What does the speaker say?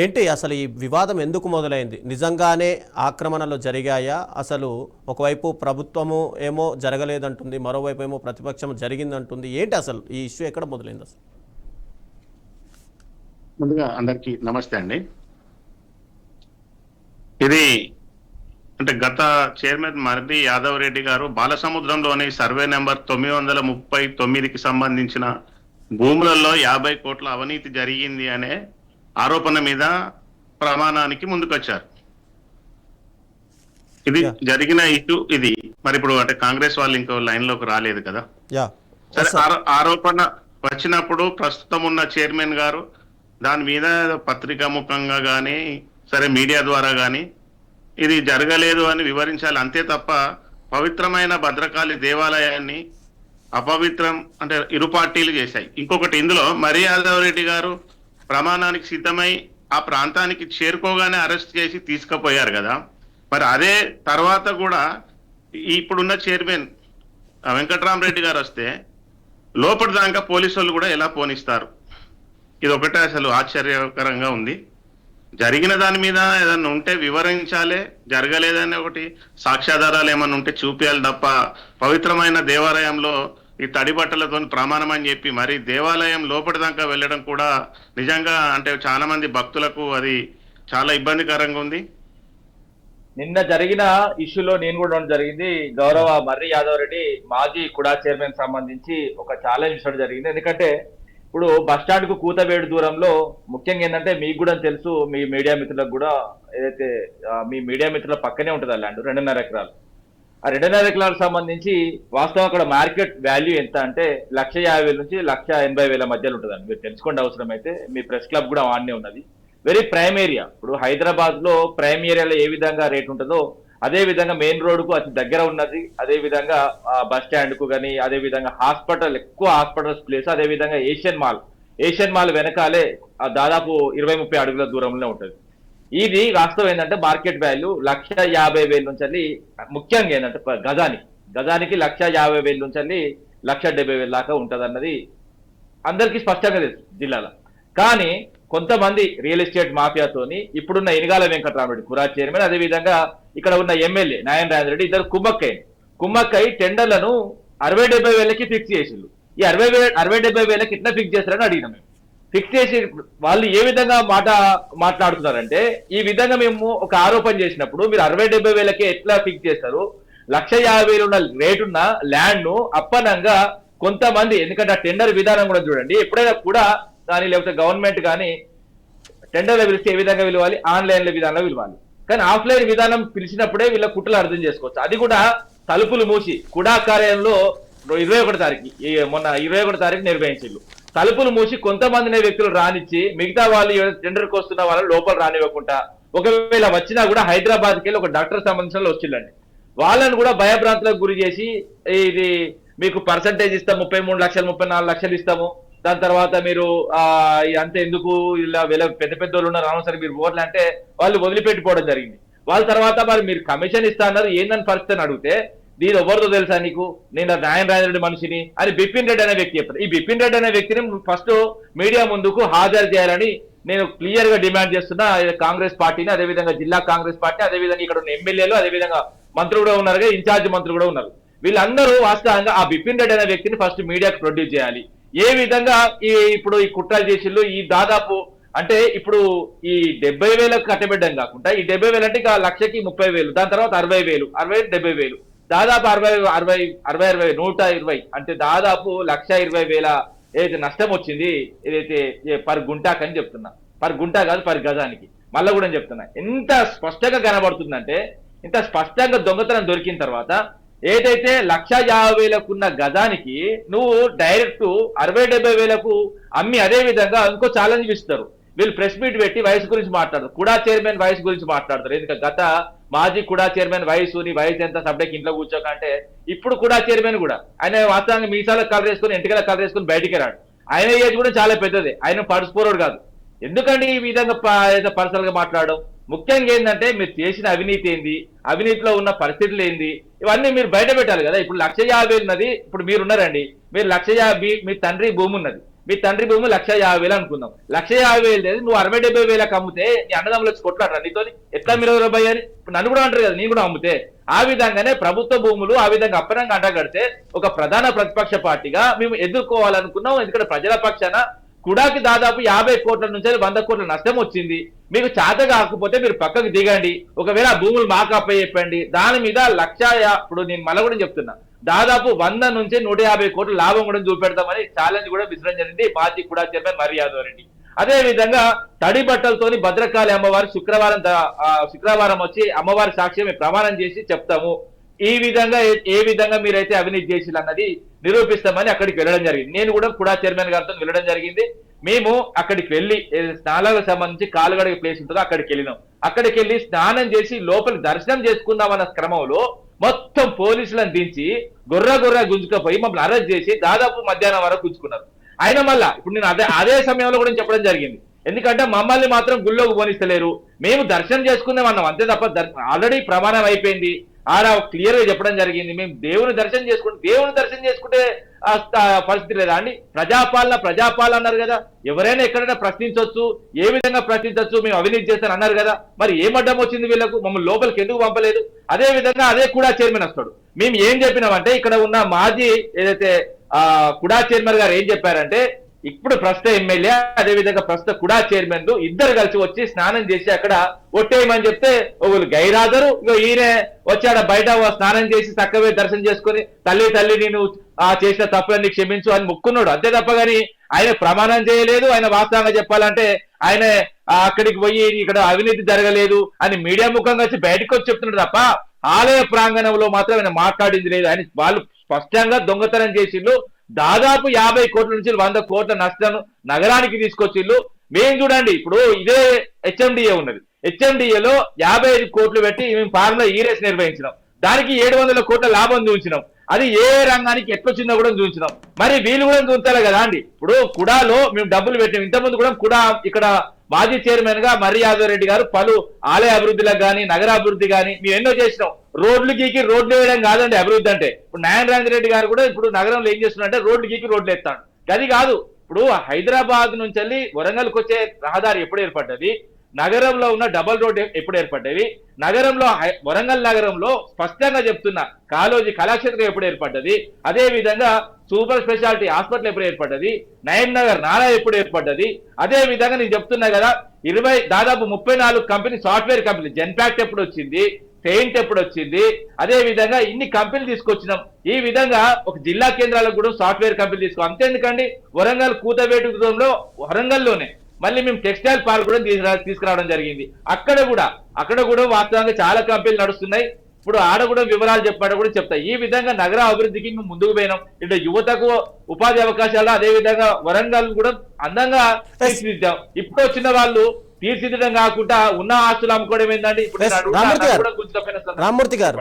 ఏంటి అసలు ఈ వివాదం ఎందుకు మొదలైంది? నిజంగానే ఆక్రమణలు జరిగాయా? అసలు ఒకవైపు ప్రభుత్వము ఏమో జరగలేదంటుంది, మరోవైపు ఏమో ప్రతిపక్షం జరిగిందంటుంది. ఏంటి అసలు ఈ ఇష్యూ ఎక్కడ మొదలైంది అసలు? ముందుగా అందరికీ నమస్తే అండి. ఇది అంటే గత చైర్మన్ మర్రి యాదవ్ రెడ్డి గారు బాలసముద్రంలోని సర్వే నెంబర్ 939కి సంబంధించిన భూములలో 50 కోట్ల అవినీతి జరిగింది అనే ఆరోపణ మీద ప్రమాణానికి ముందుకొచ్చారు. ఇది జరిగిన ఇష్యూ ఇది. మరి ఇప్పుడు అంటే కాంగ్రెస్ వాళ్ళు ఇంకో లైన్ లోకి రాలేదు కదా. సరే, ఆరోపణ వచ్చినప్పుడు ప్రస్తుతం ఉన్న చైర్మన్ గారు దాని మీద పత్రికా ముఖంగా కానీ సరే మీడియా ద్వారా కానీ ఇది జరగలేదు అని వివరించాలి, అంతే తప్ప పవిత్రమైన భద్రకాళి దేవాలయాన్ని అపవిత్రం అంటే ఇరు పార్టీలు చేశాయి. ఇంకొకటి, ఇందులో మర్రి యాదవ్ రెడ్డి గారు ప్రమాణానికి సిద్ధమై ఆ ప్రాంతానికి చేరుకోగానే అరెస్ట్ చేసి తీసుకుపోయారు కదా. మరి అదే తర్వాత కూడా ఇప్పుడున్న చైర్మన్ వెంకట్రామరెడ్డి గారు వస్తే లోపటి దాకా పోలీసు వాళ్ళు కూడా ఎలా పోనిస్తారు? ఇది ఒకటే అసలు ఆశ్చర్యకరంగా ఉంది. జరిగిన దాని మీద ఏదన్నా ఉంటే వివరించాలి, జరగలేదని ఒకటి సాక్ష్యాధారాలు ఏమన్నా ఉంటే చూపించాలి తప్ప పవిత్రమైన దేవాలయంలో ఈ తడి బట్టలతో ప్రమాణం అని చెప్పి మరి దేవాలయం లోపటి దాకా వెళ్ళడం కూడా నిజంగా అంటే చాలా మంది భక్తులకు అది చాలా ఇబ్బందికరంగా ఉంది. నిన్న జరిగిన ఇష్యూలో నేను కూడా జరిగింది. గౌరవ మర్రి యాదవ్ రెడ్డి మాజీ కుడా చైర్మన్ సంబంధించి ఒక ఛాలెంజ్ ఇచ్చడం జరిగింది. ఎందుకంటే ఇప్పుడు బస్టాండ్ కు కూతవేడు దూరంలో ముఖ్యంగా ఏంటంటే మీకు కూడా తెలుసు, మీ మీడియా మిత్రులకు కూడా, ఏదైతే మీ మీడియా మిత్రుల పక్కనే ఉంటుంది ఆ ల్యాండ్ 2.5 ఎకరాలు. ఆ 2.5 ఎకరాలకు సంబంధించి వాస్తవం అక్కడ మార్కెట్ వాల్యూ ఎంత అంటే 1,50,000 నుంచి 1,80,000 మధ్యలో ఉంటుందండి. మీరు తెలుసుకోండి, అవసరం అయితే మీ ప్రెస్ క్లబ్ కూడా ఆన్నే ఉన్నది. Very prime area. ఇప్పుడు హైదరాబాద్ లో ప్రైమ్ ఏరియాలో ఏ విధంగా రేట్ ఉంటుందో అదే విధంగా మెయిన్ రోడ్ కు అతి దగ్గర ఉన్నది. అదే విధంగా బస్ స్టాండ్ కు కానీ, అదే విధంగా హాస్పిటల్, ఎక్కువ హాస్పిటల్స్ ప్లేస్, అదే విధంగా ఏషియన్ మాల్ వెనకాలే దాదాపు 20-30 అడుగుల దూరంలో ఉంటుంది. ఇది వాస్తవం ఏంటంటే మార్కెట్ వాల్యూ 1,50,000 నుంచి ముఖ్యంగా ఏంటంటే గజానికి 1,50,000 నుంచి 1,70,000 దాకా ఉంటది అన్నది అందరికీ స్పష్టంగా తెలుసు జిల్లాలో. కానీ కొంతమంది రియల్ ఎస్టేట్ మాఫియాతోని ఇప్పుడున్న ఇనగాల వెంకటరామరెడ్డి కురా చైర్మన్, అదే విధంగా ఇక్కడ ఉన్న ఎమ్మెల్యే నారాయణ రెడ్డి ఇద్దరు కుమ్మక్కై టెండర్లను 60-70,000కి ఫిక్స్ చేసిండ్రు. ఈ 60-70,000కి ఎట్లా ఫిక్స్ చేస్తారని అడిగినాం మేము. ఫిక్స్ చేసి వాళ్ళు ఏ విధంగా మాట్లాడుతున్నారంటే, ఈ విధంగా మేము ఒక ఆరోపణ చేసినప్పుడు మీరు 60-70,000కి ఎట్లా ఫిక్స్ చేస్తారు? 1,50,000 ఉన్న రేటున్న ల్యాండ్ ను అప్పనంగా కొంతమంది, ఎందుకంటే ఆ టెండర్ విధానం కూడా చూడండి, ఎప్పుడైనా కూడా కానీ లేకపోతే గవర్నమెంట్ కానీ టెండర్లో పిలిస్తే ఏ విధంగా పిలవాలి? ఆన్లైన్ల విధానంలో పిలవాలి. కానీ ఆఫ్లైన్ విధానం పిలిచినప్పుడే వీళ్ళ కుట్రలు అర్థం చేసుకోవచ్చు. అది కూడా తలుపులు మూసి కుడా కార్యాలయంలో 21 తారీఖు మొన్న 21 తారీఖు నిర్వహించారు. తలుపులు మూసి కొంతమంది వ్యక్తులు రానిచ్చి మిగతా వాళ్ళు టెండర్కి వస్తున్న వాళ్ళని లోపల రానివ్వకుండా, ఒకవేళ వచ్చినా కూడా హైదరాబాద్కి వెళ్ళి ఒక డాక్టర్ సంబంధించిన వచ్చిందండి, వాళ్ళని కూడా భయభ్రాంతులకు గురి చేసి ఇది మీకు పర్సంటేజ్ ఇస్తాం, 33 లక్షలు 34 లక్షలు ఇస్తాము, దాని తర్వాత మీరు అంతే ఎందుకు ఇలా పెద్ద పెద్ద వాళ్ళు ఉన్నారు అనవసరం మీరు ఓట్లు అంటే వాళ్ళు వదిలిపెట్టిపోవడం జరిగింది. వాళ్ళ తర్వాత మరి మీరు కమిషన్ ఇస్తా అన్నారు, ఏందని పరిస్థితి అడిగితే దీని ఎవరితో తెలుసా నీకు, నేను నారాయణ రెడ్డి మనిషిని అని బిపిన్ రెడ్డి అనే వ్యక్తి చెప్పారు. ఈ బిపిన్ రెడ్డి అనే వ్యక్తిని ఫస్ట్ మీడియా ముందుకు హాజరు చేయాలని నేను క్లియర్ గా డిమాండ్ చేస్తున్నా. కాంగ్రెస్ పార్టీని, అదేవిధంగా జిల్లా కాంగ్రెస్ పార్టీ, అదేవిధంగా ఇక్కడ ఉన్న ఎమ్మెల్యేలు, అదేవిధంగా మంత్రులు కూడా ఉన్నారు, ఇన్ఛార్జ్ మంత్రులు కూడా ఉన్నారు. వీళ్ళందరూ వాస్తవంగా ఆ బిపిన్ రెడ్డి అనే వ్యక్తిని ఫస్ట్ మీడియాకు ప్రొడ్యూస్ చేయాలి. ఏ విధంగా ఇప్పుడు ఈ కుట్రలు చేసిళ్ళు, ఈ దాదాపు అంటే ఇప్పుడు ఈ 70,000 కట్టబెట్టడం కాకుండా ఈ 70,000 అంటే ఇక 1,30,000, దాని తర్వాత 60,000, 70,000, దాదాపు 120 అంటే దాదాపు 1,20,000 ఏదైతే నష్టం వచ్చింది, ఏదైతే పర్ గుంటాక్ అని చెప్తున్నా, పర్ గుంటా కాదు పర్ గజానికి, మళ్ళా కూడా చెప్తున్నా. ఎంత స్పష్టంగా కనబడుతుందంటే, ఇంత స్పష్టంగా దొంగతనం దొరికిన తర్వాత ఏదైతే 1,50,000 ఉన్న గజానికి నువ్వు డైరెక్ట్ 60-70,000 అమ్మి, అదే విధంగా ఇంకో ఛాలెంజ్ ఇస్తారు. వీళ్ళు ప్రెస్ మీట్ పెట్టి వయసు గురించి మాట్లాడతారు, కుడా చైర్మన్ వయసు గురించి మాట్లాడతారు. ఎందుకంటే గత మాజీ కుడా చైర్మన్ వయసు, నీ వయసు ఎంత సబ్జెక్ట్ ఇంట్లో కూర్చోకంటే, ఇప్పుడు కుడా చైర్మన్ కూడా ఆయన వాస్తవంగా మీసాలకు కలర్ వేసుకుని ఎంటికల కలర్ వేసుకుని బయటికి రాడు. ఆయన ఏజ్ కూడా చాలా పెద్దదే, ఆయన పడుచుకోరోడు కాదు. ఎందుకంటే ఈ విధంగా పర్సనల్ గా మాట్లాడడం? ముఖ్యంగా ఏంటంటే మీరు చేసిన అవినీతి ఏంది, అవినీతిలో ఉన్న పరిస్థితులు ఏంది, ఇవన్నీ మీరు బయట పెట్టాలి కదా. ఇప్పుడు 1,50,000 ఉన్నది, ఇప్పుడు మీరు ఉన్నారండి, మీరు 1,50,000 మీ తండ్రి భూమి ఉన్నది, మీ తండ్రి భూమి 1,50,000 అనుకుందాం, 1,50,000 లేదు, నువ్వు 60-70,000 అమ్మితే నీ అన్నదమ్ములు వచ్చి కొట్లాడరా నీతో, ఎట్లా మీరు రూపాయి అని నన్ను కూడా అంటారు కదా, నేను కూడా అమ్మితే. ఆ విధంగానే ప్రభుత్వ భూములు ఆ విధంగా అప్పనంగా అంటగడితే ఒక ప్రధాన ప్రతిపక్ష పార్టీగా మేము ఎదుర్కోవాలనుకున్నాం. ఎందుకంటే ప్రజల పక్షాన కుడాకి దాదాపు 50 కోట్ల నుంచి 100 కోట్ల నష్టం వచ్చింది. మీకు చేత కాకపోతే మీరు పక్కకు దిగండి, ఒకవేళ ఆ భూములు మాకు అప్పచెప్పండి, దాని మీద ఇప్పుడు నేను మళ్ళీ కూడా చెప్తున్నా, దాదాపు 100 నుంచి 150 కోట్ల లాభం కూడా చూపెడతామని ఛాలెంజ్ కూడా విసరం జరిగింది మాజీ కుడా చైర్మన్ మర్రి యాదవ్ రెడ్డి. అదే విధంగా తడి బట్టలతోని భద్రకాళి అమ్మవారు శుక్రవారం వచ్చి అమ్మవారి సాక్ష్యం ప్రమాణం చేసి చెప్తాము, ఈ విధంగా ఏ విధంగా మీరైతే అవినీతి చేసిల్ అన్నది నిరూపిస్తామని అక్కడికి వెళ్ళడం జరిగింది. నేను కూడా కుడా చైర్మన్ గారితో వెళ్ళడం జరిగింది. మేము అక్కడికి వెళ్ళి స్నానాలకు సంబంధించి కాలుగడగ ప్లేస్ ఉంటుందో అక్కడికి వెళ్ళినాం. అక్కడికి వెళ్ళి స్నానం చేసి లోపల దర్శనం చేసుకుందామన్న క్రమంలో మొత్తం పోలీసులను దించి గొర్ర గుంజుకపోయి మమ్మల్ని అరెస్ట్ చేసి దాదాపు మధ్యాహ్నం వరకు గుంజుకున్నారు. అయినా మళ్ళా ఇప్పుడు నేను అదే సమయంలో కూడా చెప్పడం జరిగింది, ఎందుకంటే మమ్మల్ని మాత్రం గుళ్ళోకి పోనిస్తలేరు, మేము దర్శనం చేసుకుందాం అన్నాం అంతే తప్ప ఆల్రెడీ ప్రమాణం అయిపోయింది. ఆడ క్లియర్ గా చెప్పడం జరిగింది, మేము దేవుని దర్శనం చేసుకుంటే పరిస్థితి లేదా అండి? ప్రజాపాలన అన్నారు కదా, ఎవరైనా ఎక్కడైనా ప్రశ్నించవచ్చు, ఏ విధంగా ప్రశ్నించవచ్చు, మేము అవినీతి చేస్తాను అన్నారు కదా, మరి ఏం అడ్డం వచ్చింది వీళ్ళకు, మమ్మల్ని లోపలికి ఎందుకు పంపలేదు? అదే విధంగా అదే కుడా చైర్మన్ వస్తాడు. మేము ఏం చెప్పినామంటే ఇక్కడ ఉన్న మాజీ ఏదైతే కుడా చైర్మన్ గారు ఏం చెప్పారంటే, ఇప్పుడు ప్రస్తుత ఎమ్మెల్యే అదే విధంగా ప్రస్తుత కుడా చైర్మన్ ఇద్దరు కలిసి వచ్చి స్నానం చేసి అక్కడ ఒట్టేయమని చెప్తే ఒకరు గైరాజరు, ఈయన వచ్చాడ బయట స్నానం చేసి చక్కగా దర్శనం చేసుకుని తల్లి నేను చేసిన తప్పులన్నీ క్షమించు అని మొక్కున్నాడు అంతే తప్ప గాని ఆయన ప్రమాణం చేయలేదు. ఆయన వాస్తవంగా చెప్పాలంటే ఆయన అక్కడికి పోయి ఇక్కడ అవినీతి జరగలేదు అని మీడియా ముఖంగా వచ్చి బయటకు వచ్చి చెప్తున్నాడు తప్ప ఆలయ ప్రాంగణంలో మాత్రం ఆయన మాట్లాడింది లేదు. ఆయన వాళ్ళు స్పష్టంగా దొంగతనం చేసిళ్ళు, దాదాపు 50 కోట్ల నుంచి 100 కోట్ల నష్టాన్ని నగరానికి తీసుకొచ్చిళ్ళు. మేము చూడండి ఇప్పుడు ఇదే హెచ్ఎండిఏ ఉన్నది, హెచ్ఎండిఏలో 55 కోట్లు పెట్టి మేము ఫార్ములా ఈరేస్ నిర్వహించినాం, దానికి 700 కోట్ల లాభం చూపించినాం. అది ఏ రంగానికి ఎట్లొచ్చిందో కూడా చూపించినాం. మరి వీళ్ళు కూడా చూపించాలి కదా అండి. ఇప్పుడు కుడాలో మేము డబ్బులు పెట్టాం, ఇంతకుముందు కూడా కుడా ఇక్కడ మాజీ చైర్మన్ గా మర్రి యాదవ్ రెడ్డి గారు పలు ఆలయ అభివృద్ధిలకు కానీ నగర అభివృద్ధి కానీ మేము ఎన్నో చేసినాం. రోడ్లు వేయడం కాదండి అభివృద్ధి అంటే. ఇప్పుడు నారాయణ రెడ్డి గారు కూడా ఇప్పుడు నగరంలో ఏం చేస్తున్నారంటే రోడ్లు ఎత్తాడు, అది కాదు. ఇప్పుడు హైదరాబాద్ నుంచి వెళ్ళి వరంగల్కి వచ్చే రహదారి ఎప్పుడు ఏర్పడ్డది, నగరంలో ఉన్న డబల్ రోడ్ ఎప్పుడు ఏర్పడ్డవి, నగరంలో వరంగల్ నగరంలో స్పష్టంగా చెప్తున్నా కాళోజీ కళాక్షేత్రం ఎప్పుడు ఏర్పడ్డది, అదే విధంగా సూపర్ స్పెషాలిటీ హాస్పిటల్ ఎప్పుడు ఏర్పడ్డది, నయన్ నగర్ నాలా ఎప్పుడు ఏర్పడ్డది, అదే విధంగా నేను చెప్తున్నా కదా దాదాపు 34 కంపెనీ సాఫ్ట్వేర్ కంపెనీ జెన్పాక్ట్ ఎప్పుడు వచ్చింది, పెయింట్ ఎప్పుడు వచ్చింది, అదే విధంగా ఇన్ని కంపెనీలు తీసుకొచ్చినాం. ఈ విధంగా ఒక జిల్లా కేంద్రాలకు కూడా సాఫ్ట్వేర్ కంపెనీలు తీసుకో అంతేందుకండి వరంగల్ కూతవేటులో వరంగల్లోనే మళ్ళీ మేము టెక్స్టైల్ పార్క్ కూడా తీసుకురావడం జరిగింది. అక్కడ కూడా వాస్తవంగా చాలా కంపెనీలు నడుస్తున్నాయి. ఇప్పుడు ఆడ కూడా వివరాలు చెప్పాడు కూడా చెప్తాయి. ఈ విధంగా నగర అభివృద్ధికి మేము ముందుకు పోయినాం. ఇటు యువతకు ఉపాధి అవకాశాలు, అదే విధంగా వరంగల్ కూడా అందంగా తీర్చిదిద్దాం. ఇప్పుడు వచ్చిన వాళ్ళు తీర్చిదిద్దడం కాకుండా ఉన్న ఆస్తులు అమ్ముకోవడం ఏంటండి? ఇప్పుడు రామ్మూర్తి గారు